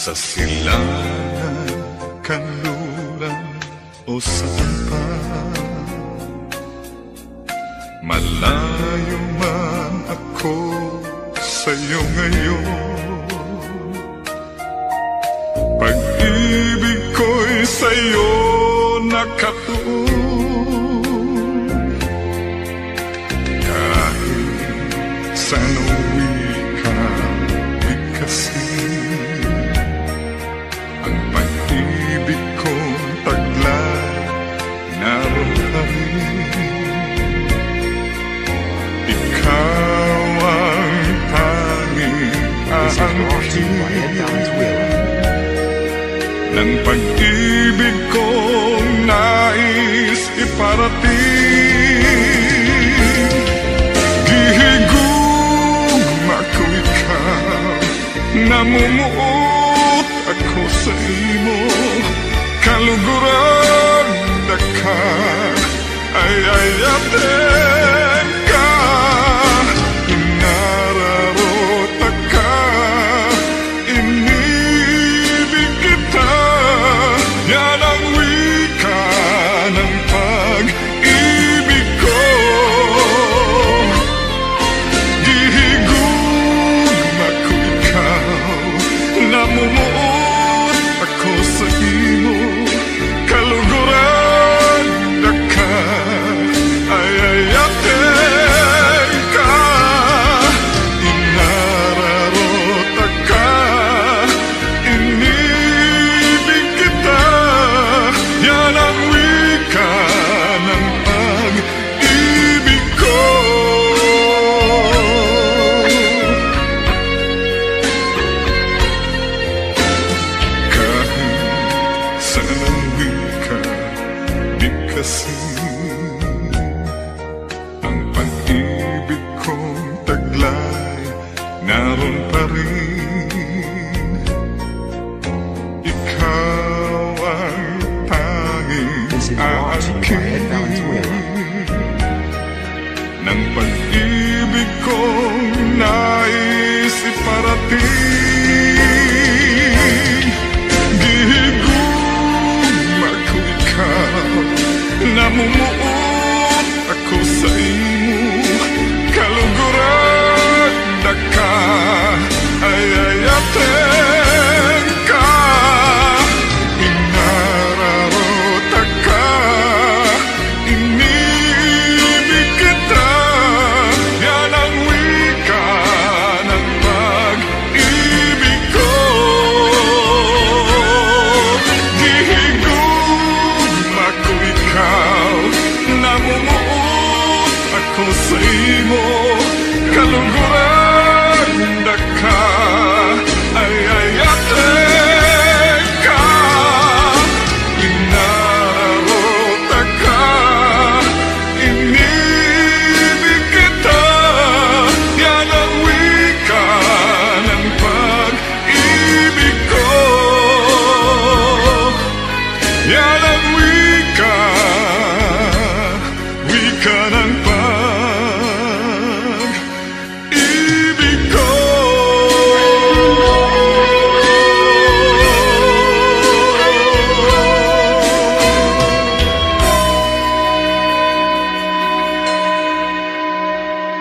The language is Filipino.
sa silangan, kanluran o saan pa. Malayo man ako sa'yo ngayon, pag-ibig ko'y sa'yo nakatuon. Kahit saan uwi ka, bigkasin ang pag-ibig kong taglay, naroon ka rin. Ikaw ang tanging aangkin ng pag-ibig kong nais iparating. Gihigugma ko ikaw, namumuot ako sa imo, kaluguran na ka, ay ate.